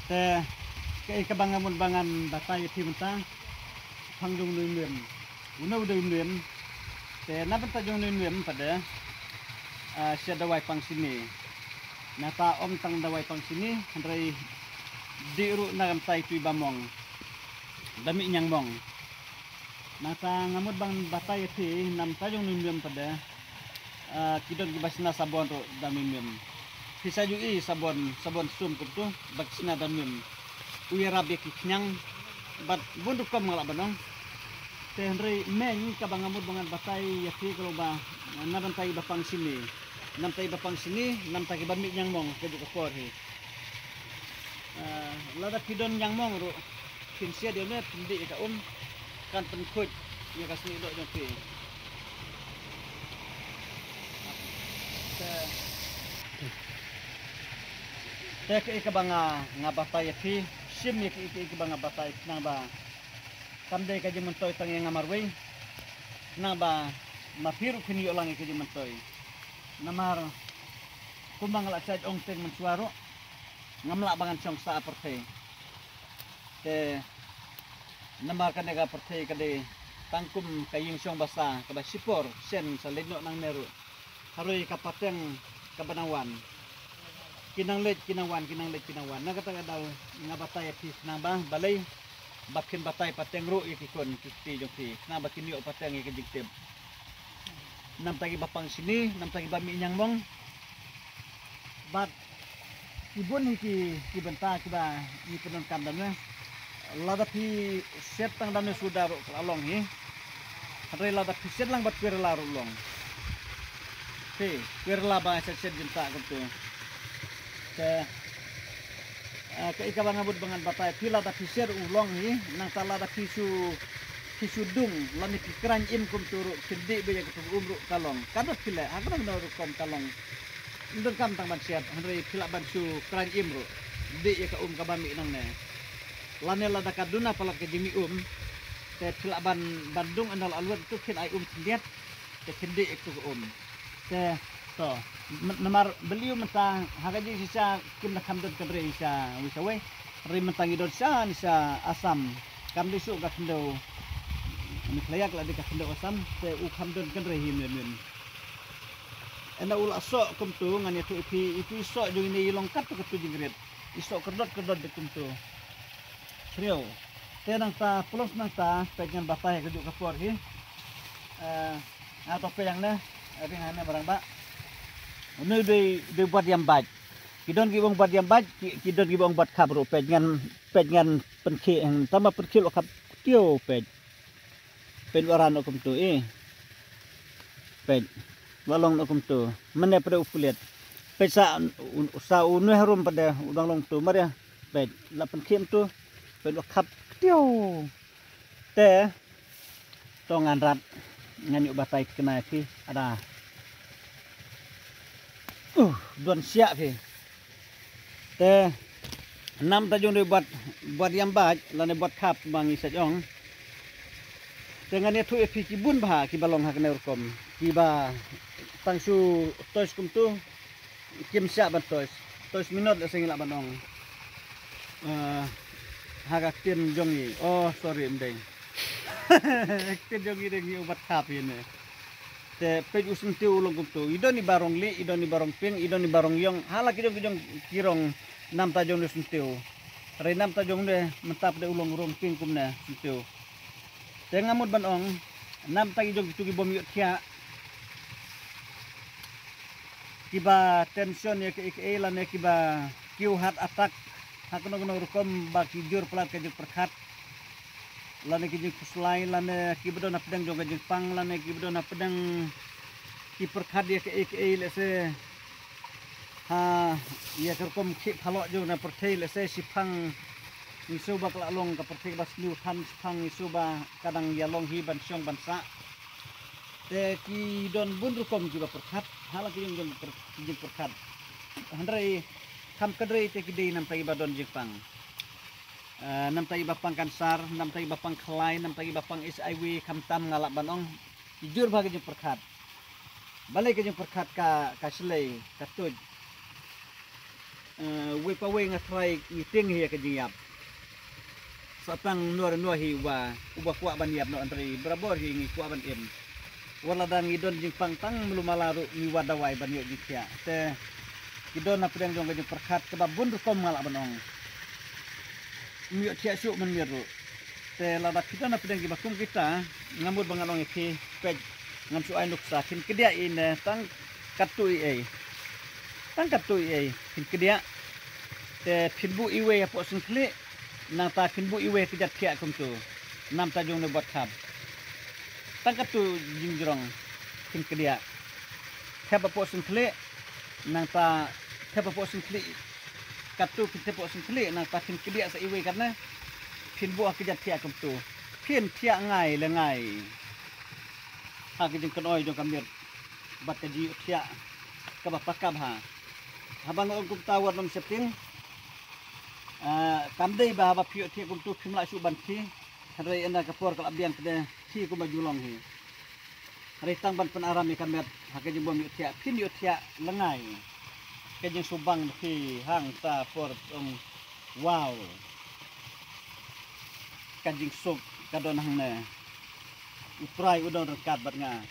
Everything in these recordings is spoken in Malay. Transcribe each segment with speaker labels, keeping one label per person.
Speaker 1: te ke kabangamun bangan batay timenta pangjung nuim una udah nuim te naban tajung nuim pada siya dawai pang sini nata om tang dawai pang sini handrai diru nagam tay tu bamong dami nyang mong nata ngamud bang batay ti nam tajung nuim pada kidon gibasna sabon ro dami nuim sisa juga sabon sum kutu bagsina damim uya rabi kiknyang bat bunduk kam ngalak banong te henry meng kabangamud bangan batay yati kalau ba naban tay bapang sini nam tay bapang sini nam tay bami nyang mong keju kapor hi lada kidon nyang mong ro kinsia dia ne tindi ka kan penkut ya kasni dok jopi Tek ikabanga ngabatay fi sim ikabanga batay nang ba kamde ka jimentoy tangi ngamarwe nang ba mapiru kini ulang ka jimentoy namar kumbang la chat ong teng mensuaro ngamla bangan song sa aperte te namar ka nega aperte kade tangkum kaying song basa ka sipor sen sa leno nang meru haroi kapateng kabanawan kinanglet kinawan nagata daw nga batay at na ba balay bakin batay pateng ro ikikon kiti joki na bakin yo pateng ikijigtib nam tagi bapang sini nam tagi bami nyang mong bat ibon iki benta kiba i penon kandana lada pi set tang dan sudah ro along hi hadre lada pi set lang bat pirla ro long pe pirla ba set jenta gitu ke ikabang abud bangan batay pila da pisir ulong hi nang tala da pisu dung lani pikiran im kum turu kedi be ke umru kalong kada pila aku nang no kom kalong ndon kam tang ban siat henry pila ban su kran im ru de ya ka kabami nang ne lani la da kaduna pala ke jimi te pila ban bandung andal alwat tu kin ai sendiat te kedi ke te to namar beliau mentang hagaji sisa kim na kamdon kadre isa wisawe ri mentang idon sa asam kam disu ka kendo ni klayak la di ka kendo asam te u kamdon kadre himen ena ul aso kum tu ngani tu ipi so jung ni longkat tu tu jingret iso kedot de kum tu trio te nang ta plus nang ta pengen bapai ke ka por hi atau pe yang na ring hana barang ba Ini de buat yang baik. Kidon gibong buat yang baik, kidon gibong buat kabro pengen penki yang tambah perkil okap tio pen waran okum tu walong okum tu mana pada upuliat sa unu harum pada udang long tu maria la penkim tu pen okap tio te tongan rat ngani batai kena ki ada duan siap fi te enam tajung dia buat yang baik lane buat kap bang isajong dengan itu epi kibun bah kibalong hak neurkom kiba tangsu tois kum tu kim siap ban tois minut sengila banong hak tin jongi oh sorry mdeng tin jongi dengi ubat kap ini te pej usun tiu ulung kumtu idoni barong li idoni barong ping idoni barong yong hala kijong kirong nam tajong usun tiu re nam tajong de mentap de ulung rong ping kumna tiu te ngamut banong nam tagi jong tugi bom yut kia kiba tension ya ke lan ya kiba kiu hat atak hakono gono rukom ba kijur plat ke perkat lane kijing puslai lane kibdo na pedang jong kijing pang lane kibdo na pedang ki perkat dia ke lese ha ya kerkom ki khalok jong na perthei lese sipang isu bak la long ka perthei bas liu than sipang isu ba kadang ya long hi ban syong ban sa te ki don bun rukom ki ba perkat hala kijing jong perkat handrai kam kadrei te kidei nam tagi badon jipang nam tagi bapang kansar nam tagi bapang kelai nam tagi bapang SIW kamtam ngalak banong jujur bagi jeng perkat balik ke jeng perkat ka selai ka tuj we pa we nga try ngiting hiya ka jiyap satang nuar hi wa uba kwa ban yap no antri berabor hi ngi kwa ban im wala dang idon jing pangtang melumalaru mi wadawai ban yo jikya te idon na pedang jong jing perkat ke babun kom ngala banong mi tia su man miru te lada kita na pedang gibakum kita ngamud banganong iki pej ngam su ai nuksa kin kedia in tang katui kin kedia te pinbu iwe apo singkli nang ta kinbu iwe kijat kia kum tu nam ta jong ne buat khab tangkat tu jingjrong kin kedia theba po singkli nang ta theba po singkli katu kita po singkli nang ta kin kedia sa iwe karena kinbu kijat kia kum tu kin tia ngai lengai ha kijing kenoi jong kamir bat kaji tia ka ba pakab ha habang kum tawar nom septing kamdei ba piot thi kum tu khimla su ban thi hari anda kapor kal abiang kede thi kum majulong hi hari tang ban penarami kamet hake jeng bom tia pin yo tia lengai ke jeng subang thi hang ta por wow kajing sup kadon hang ne uprai udon rekat bat nga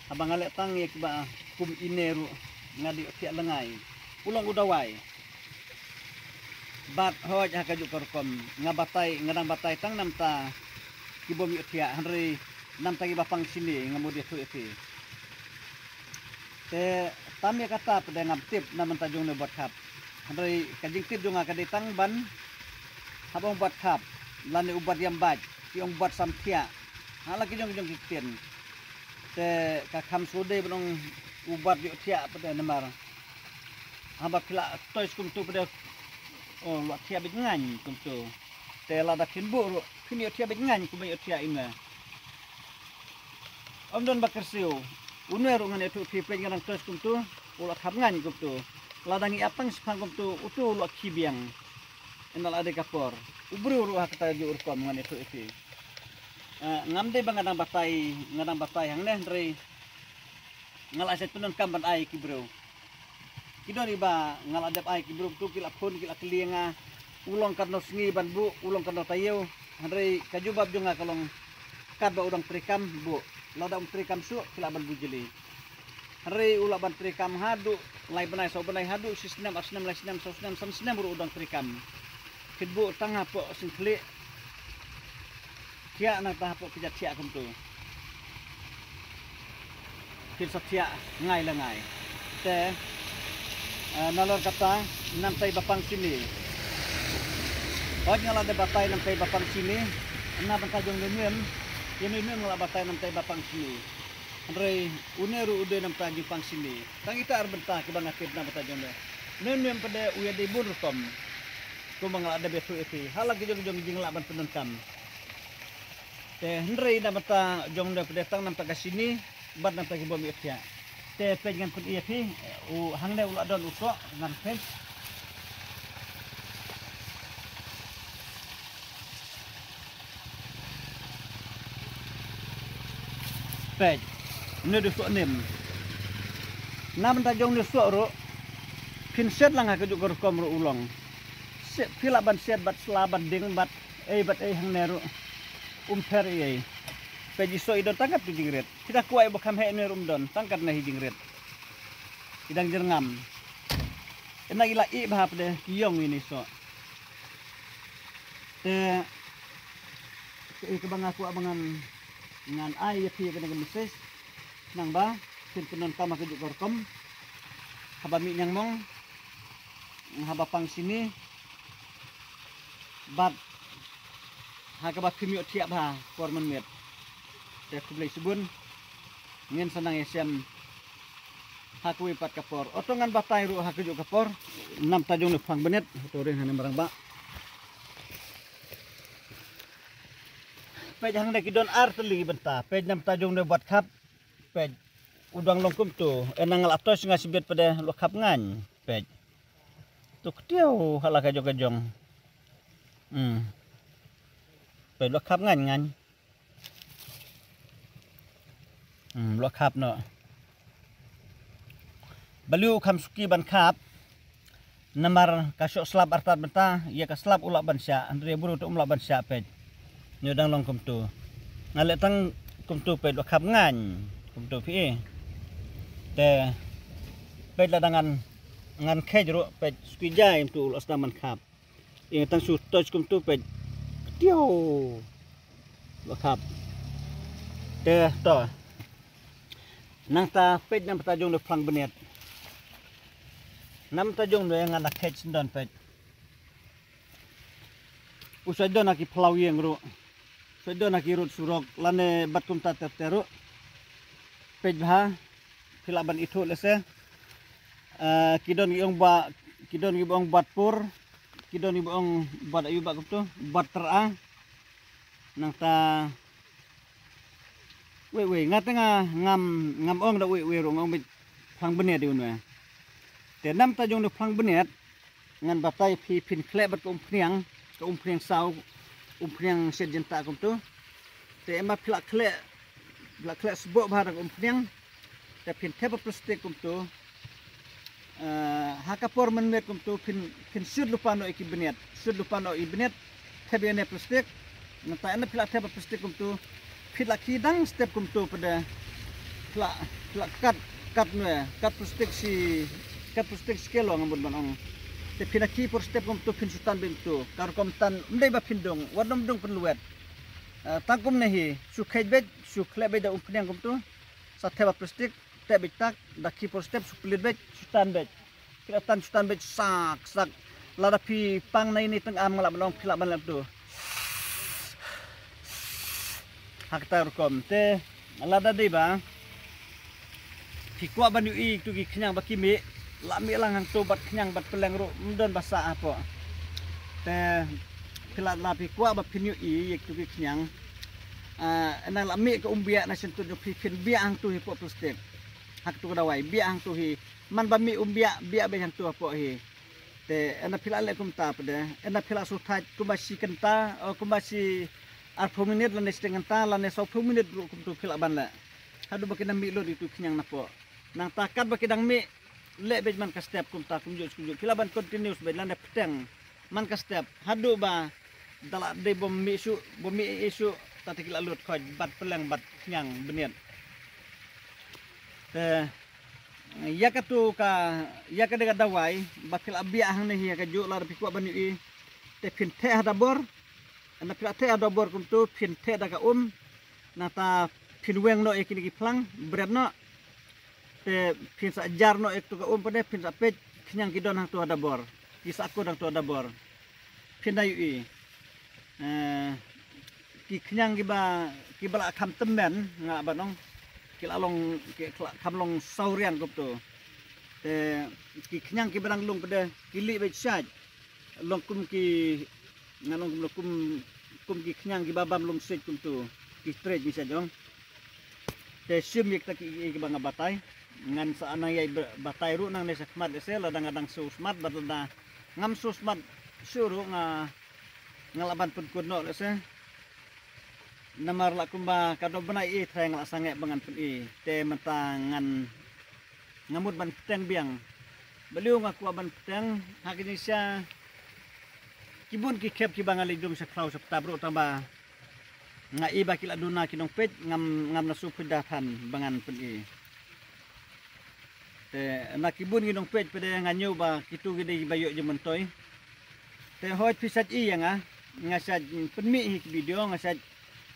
Speaker 1: abang alek tang ye ba kum ineru ngadi tia lengai ulong udawai bat hoj ha kaju korkom ngabatai ngadang batai tang namta kibom yu tia hari namta ki bapang sini ngamudi tu iti te tamya kata pada ngam tip namta jong ne buat khap hari kajing tip jong ka ditang ban habong buat khap lani ubat yam baj ki ong buat samtia hala ki jong kitin te ka kham sude benong ubat yu tia pada namar haba pila tois kum tu pada oh lo tia bengan kum tu te la da kinbu kini tia bengan kum yo tia inga om don bakersiu uner ngan itu pi pengan tois kum tu ulo khap ngan kum tu la dangi apang sepang kum tu utu lo kibiang enal ade kapor ubru ru ha kata ju urkom ngan itu ngamde bangadang batai hang ne ndri ngala set tunan kamban ai kibro kido riba ngala dep ai kibro tu kila phun kila kelinga ulong karno sngi ban bu ulong karno tayo ndri kajubab junga kalong kadba udang trikam bu lada trikam su kila ban bujeli hari ula ban trikam hadu lai benai so benai hadu sistem asnam lai sistem so sistem ru udang trikam kidbu tangah po singkli kia nang tahap kijat sia kum tu kin satya ngai la ngai te nalor kata nam tai bapang sini hoj ngala de batai nam tai bapang sini na ban tajong nenem ini ngala batai nam tai bapang sini andre uneru ude nam tai bapang sini tang ita arbenta ke bang akib nam tajong de nenem pada uya de burkom ko mangala de betu iti halagi jong jingla ban penentam te hendrei na mata jong da pedetang nam taga sini bad nam tagi bom itia te pengan pun ia pi u hangne ula don uso ngan pen pej ne du so nem nam ta jong ne so ro pin set lang ha ke ju kom ro ulong set pila ban set bat slaban ding bat bat hangne ro per ye peji so idon tangkat tu jingret kita kuai bakam he ne rumdon tangkat na hi jingret idang jerngam ena ila i bahap de kiyong ini so te ke bang aku abangan ngan ai ye ke dengan meses nang ba kin penon kama ke korkom haba mi nyang mong haba pang sini bat hakabat kimio tiap ha forman met te kublai subun ngin sanang esem hakui pat kapor otongan batai ru hakuju kapor nam tajong ne phang benet tore hanem barang ba pej hang de kidon arteli benta pej nam tajong ne buat khap pej udang longkum tu enang laptos ngasibet pada lo khap ngan pej tu ktiu hala kajongไปลวกคับงานลวกคับเนาะบลิวคำสุกี้บันคับ namar kasuk slab artat benta ya ka slab ulak bansya andre buru tu ulak bansya pej nyodang long kumtu ngale tang kumtu pej do khap ngan kumtu pi te pej la dangan ngan khejro pej skijai tu ulak staman khap ing tang su touch kumtu pej tio lo khap te to nang ta pej nam tajung do phang benet nam tajung do ngan la khej sindon pej usai do nak plau yeng ro usai do nak rut surok lane bat kum ta teru pej bha khilaban itu lese kidon gi bong batpur kidon gi bong bat ayu bak tu bat tera nang ta we ngatanga ngam ong da we ro ngom phang benet diun we te nam ta jong do phang benet ngan batai phi phin khle bat ko phriang sau phriang sejen ta kom tu te ema phla khle sbo bha da kom phriang te phin thep plastik kom tu hakapor menmet kom tu phin sud lupano iki benet sud lupano i benet thebene plastik nata ena phla thep plastik kom tu phila kidang step kom tu pada phla kat ne kat plastik skelo ngambut banong te phila ki por step kom tu phin sutan bim tu kar kom tan ndai ba phindong wadom dong penluet tangkum nehi su khejbet su khlebe da upnyang kom tu sa theba plastik te bitak da ki por step su plit bet sutan bet kilatan sutan bet sak lada pi pang nai ni teng am ngala banong phila ban lap tu haktar kom te lada dei ba pikwa banu i tu gi khnyang ba kimi la mi lang hang tu bat khnyang bat peleng ro mdon basa apa te kila la pikwa ba pinyu i yek tu gi khnyang na la mi ko umbia na sentu jo phin bia hang tu hi po plastik hak tu dawai bia hang tu hi man ba mi umbia bia be hang tu apa hi te ana phila le kum ta pade ana phila su thai kumasi kenta kumasi 8 minit lan setengah ta lan 10 minit kum tu phila ban la hadu bakina mi lo itu kenyang napo nang takat bakidang mi le bej man ka step kum ta kum jo phila ban continuous be lan peteng man ka step hadu ba dala de bom mi isu tati kila lut khoj bat peleng bat kenyang beniat ya ka de dawai bakil abia hang ni ya ka jo lar pikwa bani i te phin the hadabor ana pila the hadabor kum tu phin the da ka nata phin weng no ekini ki plang bread no te phin sa jar no ek tu ka pade phin sa pej kenyang kidon hang tu hadabor kisa aku dang tu hadabor phin dayu i ki kenyang ki bala kham temen nga banong kilalong kamlong saurian kop tu te ki kenyang ki barang lung pada kili bet syaj long kum ki ngalong kum ki kenyang ki babam lung sej kum tu ki straight bisa jong te sim yek ki banga batai ngan sa anang yai batai ru nang ne sakmat se ladang susmat badda ngam susmat suru ngalaban pun kuno se namar la kumba kado benai i threng la sange bangan pun i te matangan ngamut ban peteng biang beliau ngaku ban peteng hak Indonesia kibun ki kep ki bangali dum sa kraus sa tabro tamba nga i bakil aduna kinong pet ngam na supidatan bangan pun i te na kibun kinong pet pede nganyo ba kitu gide bayo jementoy te hoy pisat i nga ngasad penmi hi video ngasad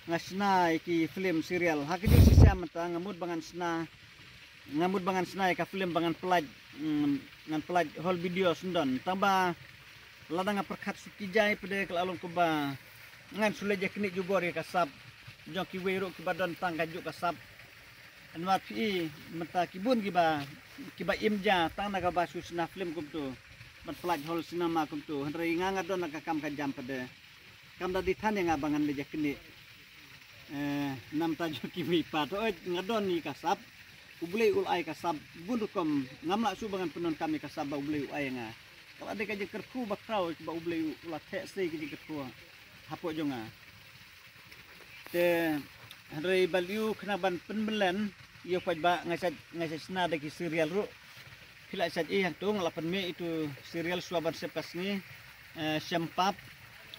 Speaker 1: ngasna iki film serial hakini sisa mata ngamud bangan sna ka film bangan pelaj ngan pelaj whole video sundon tamba ladang perkhat sukijai pede kelalong kuba ngan suleja kini jubor ka sab jong ki wero ki badan tangga juk ka sab anwat pi mata kibun kiba imja tang naga basu sna film kum tu mat pelaj whole cinema kum tu hendrai nganga don ka kam ka jam pede kam da dithan yang abangan leja kini nam tajo kimi pato ngadon ni kasab ublei ulai kasab bundukom ngamla subangan penon kami kasab ublei ulai nga kalau ada kaje kerku bakrau ba ublei ulat the sei kaje kerku hapo jonga te hari baliu kena ban penbelen yo paj ba ngasaj sna de ki serial ru pila sad yang tu ngalapan me itu serial suaban sepas ni sempap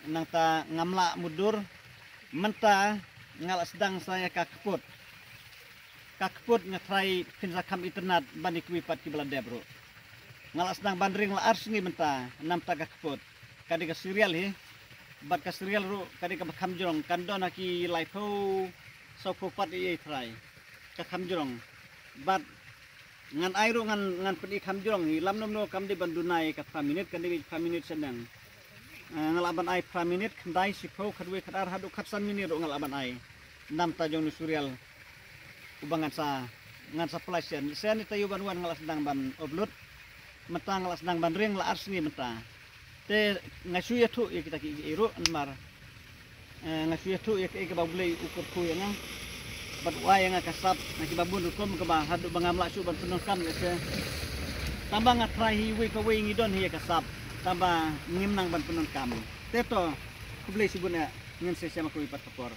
Speaker 1: nang ta ngamla mudur menta ngala sedang saya kakput ngatrai pinjakam internet bani kuipat ki belanda bro ngala sedang bandring la ars ni menta nam ta kakput kadi ka serial hi bat ka serial ru kadi ka bakam jong kandona ki laipo so pat i try ka kam jong bat ngan airo ngan pedi kam jong hi lam no kam di bandunai ka 5 minit kan di 5 minit senang ngalaban ai 5 minit kandai sipo kadwe kadar hadu katsan minit ro ngalaban ai nam ta jong serial ubangan sa ngan sa pelasian sen tayu banwan ngalas sedang ban oblut meta ngalas sedang ban ring la ars ni meta te ngasu ya tu ya kita ki iro mar ngasu ya tu ya ke babulai ukur ku ya nga bat wa yang kasap naki babun kom ke ba hadu bangamla su ban penuh kam se tambah ngatrai hiwi ka wi ngidon hi kasap tambah ngimnang ban penuh kam te to kubli sibuna ngan se sama ku ipat kapor